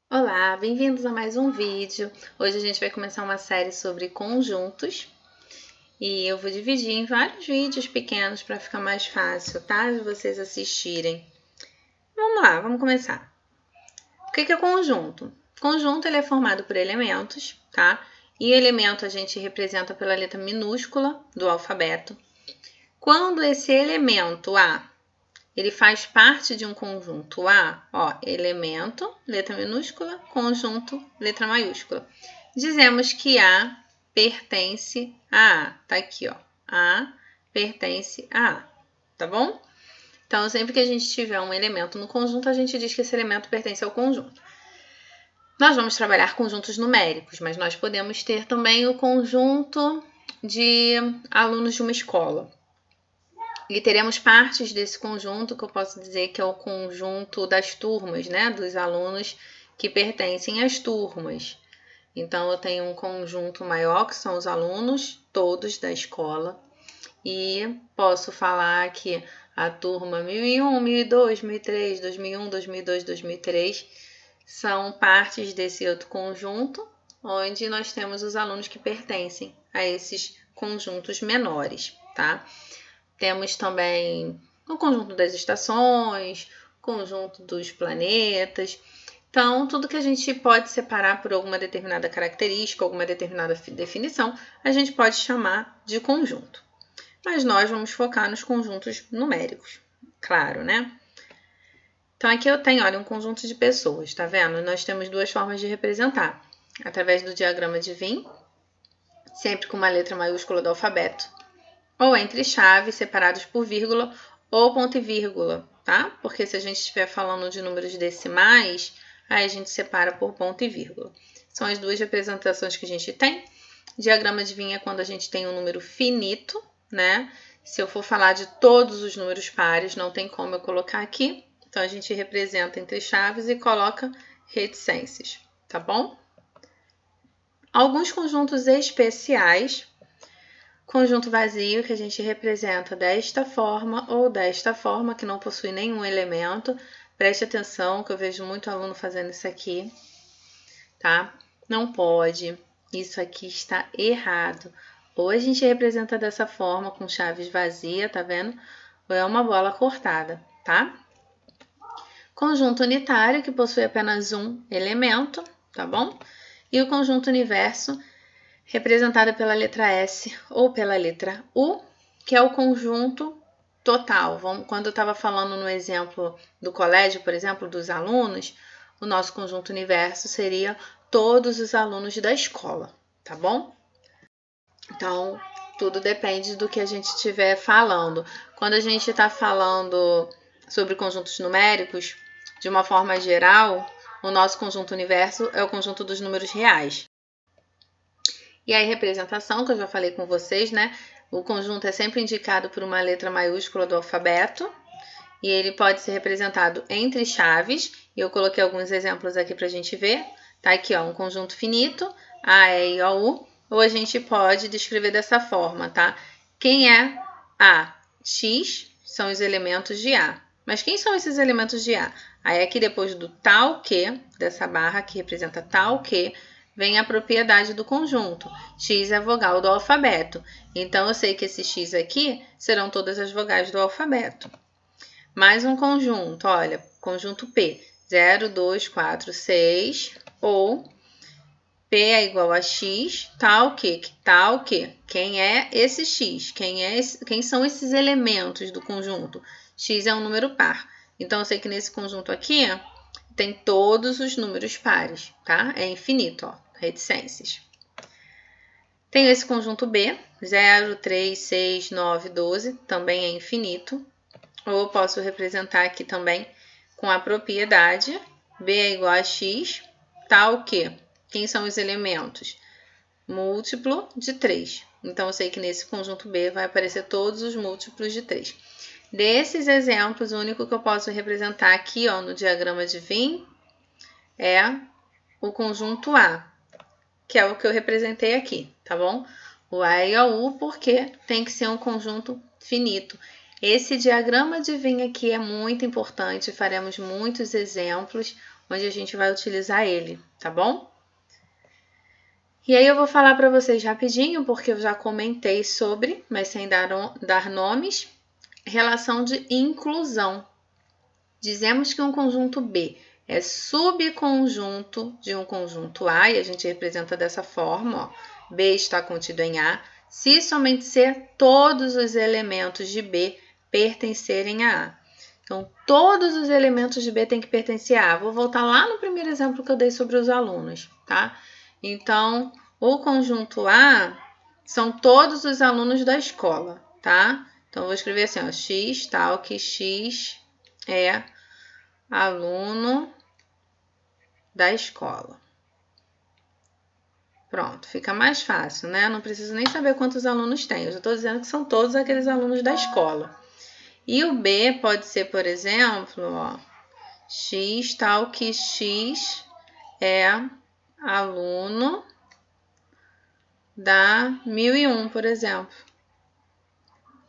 Olá, bem-vindos a mais um vídeo. Hoje a gente vai começar uma série sobre conjuntos e eu vou dividir em vários vídeos pequenos para ficar mais fácil, tá? De vocês assistirem. Vamos lá, vamos começar. O que é conjunto? Conjunto ele é formado por elementos, tá? E elemento a gente representa pela letra minúscula do alfabeto. Quando esse elemento A ele faz parte de um conjunto A, ó, elemento, letra minúscula, conjunto, letra maiúscula. Dizemos que A pertence a A, tá aqui, ó, A pertence a A, tá bom? Então, sempre que a gente tiver um elemento no conjunto, a gente diz que esse elemento pertence ao conjunto. Nós vamos trabalhar conjuntos numéricos, mas nós podemos ter também o conjunto de alunos de uma escola. E teremos partes desse conjunto que eu posso dizer que é o conjunto das turmas, né? Dos alunos que pertencem às turmas. Então, eu tenho um conjunto maior, que são os alunos todos da escola. E posso falar que a turma 1001, 1002, 1003, 2001, 2002, 2003 são partes desse outro conjunto, onde nós temos os alunos que pertencem a esses conjuntos menores, tá? Temos também o conjunto das estações, o conjunto dos planetas. Então, tudo que a gente pode separar por alguma determinada característica, alguma determinada definição, a gente pode chamar de conjunto. Mas nós vamos focar nos conjuntos numéricos, claro, né? Então, aqui eu tenho, olha, um conjunto de pessoas, tá vendo? Nós temos duas formas de representar. Através do diagrama de Venn, sempre com uma letra maiúscula do alfabeto, ou entre chaves separados por vírgula ou ponto e vírgula, tá? Porque se a gente estiver falando de números decimais, aí a gente separa por ponto e vírgula. São as duas representações que a gente tem. Diagrama de Venn é quando a gente tem um número finito, né? Se eu for falar de todos os números pares, não tem como eu colocar aqui. Então, a gente representa entre chaves e coloca reticências, tá bom? Alguns conjuntos especiais. Conjunto vazio, que a gente representa desta forma ou desta forma, que não possui nenhum elemento. Preste atenção, que eu vejo muito aluno fazendo isso aqui, tá? Não pode, isso aqui está errado. Ou a gente representa dessa forma, com chaves vazias, tá vendo? Ou é uma bola cortada, tá? Conjunto unitário, que possui apenas um elemento, tá bom? E o conjunto universo, representada pela letra S ou pela letra U, que é o conjunto total. Quando eu estava falando no exemplo do colégio, por exemplo, dos alunos, o nosso conjunto universo seria todos os alunos da escola, tá bom? Então, tudo depende do que a gente estiver falando. Quando a gente está falando sobre conjuntos numéricos, de uma forma geral, o nosso conjunto universo é o conjunto dos números reais. E aí, representação, que eu já falei com vocês, né? O conjunto é sempre indicado por uma letra maiúscula do alfabeto. E ele pode ser representado entre chaves. E eu coloquei alguns exemplos aqui para a gente ver. Tá aqui, ó, um conjunto finito, A, E, I, O, U. Ou a gente pode descrever dessa forma, tá? Quem é A? X são os elementos de A. Mas quem são esses elementos de A? Aí aqui depois do tal que, dessa barra que representa tal que, vem a propriedade do conjunto. X é a vogal do alfabeto. Então, eu sei que esse X aqui serão todas as vogais do alfabeto. Mais um conjunto, olha, conjunto P. 0, 2, 4, 6. Ou P é igual a X, tal que, tal que. Quem é esse X? Quem são esses elementos do conjunto? X é um número par. Então, eu sei que nesse conjunto aqui tem todos os números pares, tá? É infinito, ó. Reticências. Tenho esse conjunto B, 0, 3, 6, 9, 12, também é infinito. Ou eu posso representar aqui também com a propriedade B é igual a X, tal que. Quem são os elementos? Múltiplo de 3. Então, eu sei que nesse conjunto B vai aparecer todos os múltiplos de 3. Desses exemplos, o único que eu posso representar aqui, ó, no diagrama de Venn é o conjunto A, que é o que eu representei aqui, tá bom? O A e o U, porque tem que ser um conjunto finito. Esse diagrama de Venn aqui é muito importante, faremos muitos exemplos, onde a gente vai utilizar ele, tá bom? E aí eu vou falar para vocês rapidinho, porque eu já comentei sobre, mas sem dar nomes, relação de inclusão. Dizemos que um conjunto B é subconjunto de um conjunto A, e a gente representa dessa forma, ó. B está contido em A, se somente C todos os elementos de B pertencerem a A. Então, todos os elementos de B têm que pertencer a A. Vou voltar lá no primeiro exemplo que eu dei sobre os alunos, tá? Então, o conjunto A são todos os alunos da escola, tá? Então, eu vou escrever assim, ó, X tal que X é aluno da escola. Pronto, fica mais fácil, né? Não preciso nem saber quantos alunos tem. Eu já estou dizendo que são todos aqueles alunos da escola. E o B pode ser, por exemplo, ó, X tal que X é aluno da 1001, por exemplo.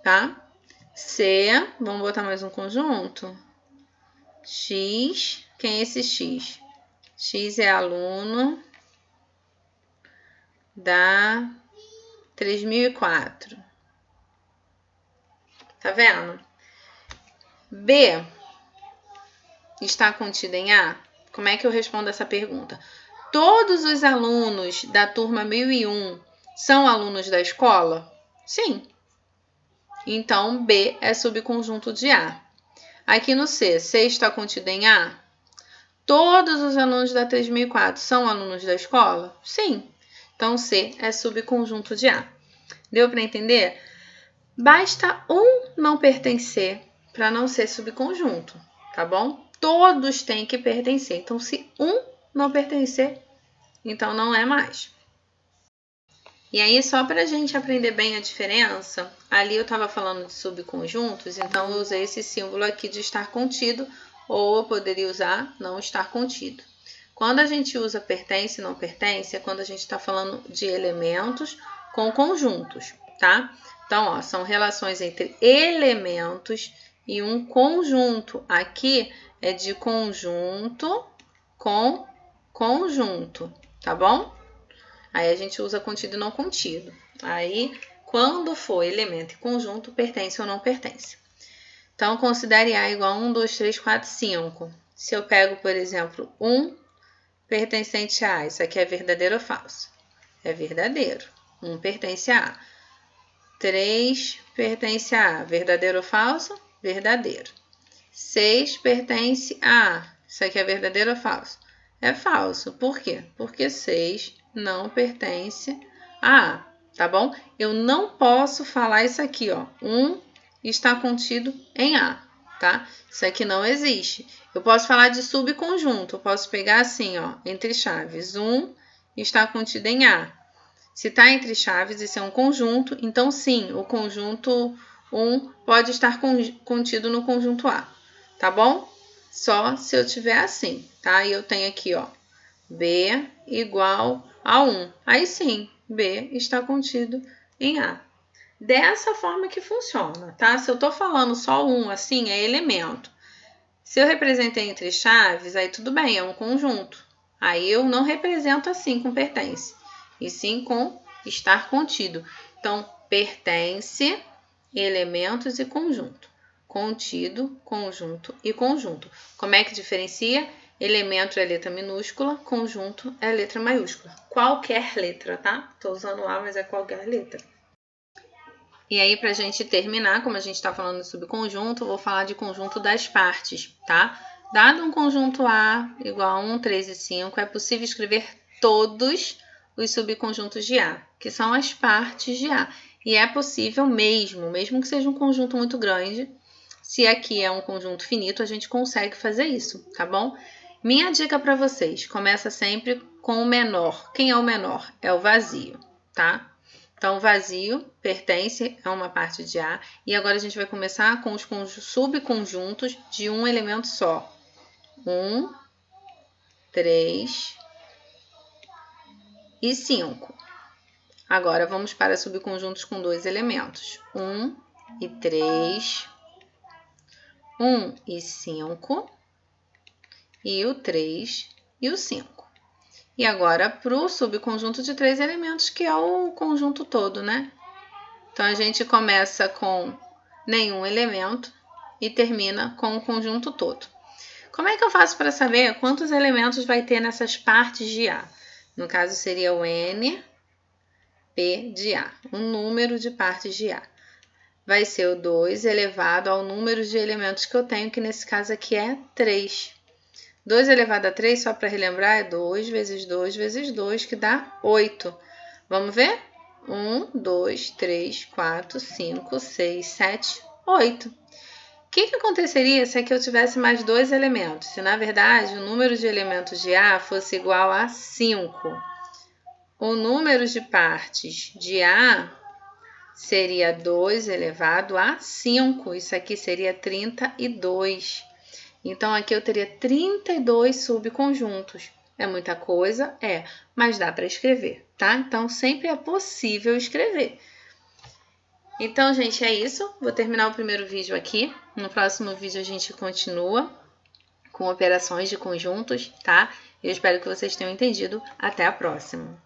Tá? C, vamos botar mais um conjunto. X, quem é esse X? X é aluno da 3004. Tá vendo? B está contido em A? Como é que eu respondo essa pergunta? Todos os alunos da turma 1001 são alunos da escola? Sim. Então, B é subconjunto de A. Aqui no C, C está contido em A? Todos os alunos da 3004 são alunos da escola? Sim. Então, C é subconjunto de A. Deu para entender? Basta um não pertencer para não ser subconjunto, tá bom? Todos têm que pertencer. Então, se um não pertencer, então não é mais. E aí, só para a gente aprender bem a diferença, ali eu estava falando de subconjuntos, então eu usei esse símbolo aqui de estar contido, ou eu poderia usar não estar contido. Quando a gente usa pertence e não pertence, é quando a gente está falando de elementos com conjuntos, tá? Então, ó, são relações entre elementos e um conjunto. Aqui é de conjunto com conjunto, tá bom? Aí a gente usa contido e não contido. Aí, quando for elemento e conjunto, pertence ou não pertence. Então, considere A igual a 1, 2, 3, 4, 5. Se eu pego, por exemplo, 1 pertencente a A, isso aqui é verdadeiro ou falso? É verdadeiro. 1 pertence a A. 3 pertence a A. Verdadeiro ou falso? Verdadeiro. 6 pertence a A. Isso aqui é verdadeiro ou falso? É falso. Por quê? Porque 6 não pertence a A, tá bom? Eu não posso falar isso aqui, ó. 1 está contido em A, tá? Isso aqui não existe. Eu posso falar de subconjunto. Eu posso pegar assim, ó, entre chaves. 1 está contido em A. Se está entre chaves, isso é um conjunto, então sim, o conjunto 1 pode estar contido no conjunto A, tá bom? Só se eu tiver assim, tá? E eu tenho aqui, ó, B igual a 1. Aí sim, B está contido em A. Dessa forma que funciona, tá? Se eu tô falando só 1 assim, é elemento. Se eu representei entre chaves, aí tudo bem, é um conjunto. Aí eu não represento assim com pertence, e sim com estar contido. Então, pertence, elementos e conjunto. Contido, conjunto e conjunto. Como é que diferencia? Elemento é letra minúscula, conjunto é letra maiúscula. Qualquer letra, tá? Tô usando A, mas é qualquer letra. E aí, para a gente terminar, como a gente está falando de subconjunto, eu vou falar de conjunto das partes, tá? Dado um conjunto A igual a 1, 3 e 5, é possível escrever todos os subconjuntos de A, que são as partes de A. E é possível mesmo que seja um conjunto muito grande, se aqui é um conjunto finito, a gente consegue fazer isso, tá bom? Minha dica para vocês, começa sempre com o menor. Quem é o menor? É o vazio, tá? Então, vazio pertence a uma parte de A. E agora a gente vai começar com os subconjuntos de um elemento só. 1, 3 e 5. Agora, vamos para subconjuntos com dois elementos. 1 e 3, 1 e 5 e o 3 e o 5. E agora para o subconjunto de 3 elementos, que é o conjunto todo, né? Então, a gente começa com nenhum elemento e termina com o conjunto todo. Como é que eu faço para saber quantos elementos vai ter nessas partes de A? No caso, seria o N, P de A, um número de partes de A. Vai ser o 2 elevado ao número de elementos que eu tenho, que nesse caso aqui é 3. 2 elevado a 3, só para relembrar, é 2 vezes 2 vezes 2, que dá 8. Vamos ver? 1, 2, 3, 4, 5, 6, 7, 8. O que aconteceria se aqui eu tivesse mais 2 elementos? Se, na verdade, o número de elementos de A fosse igual a 5. O número de partes de A seria 2 elevado a 5. Isso aqui seria 32. Então, aqui eu teria 32 subconjuntos. É muita coisa? É, mas dá para escrever, tá? Então, sempre é possível escrever. Então, gente, é isso. Vou terminar o primeiro vídeo aqui. No próximo vídeo a gente continua com operações de conjuntos, tá? Eu espero que vocês tenham entendido. Até a próxima!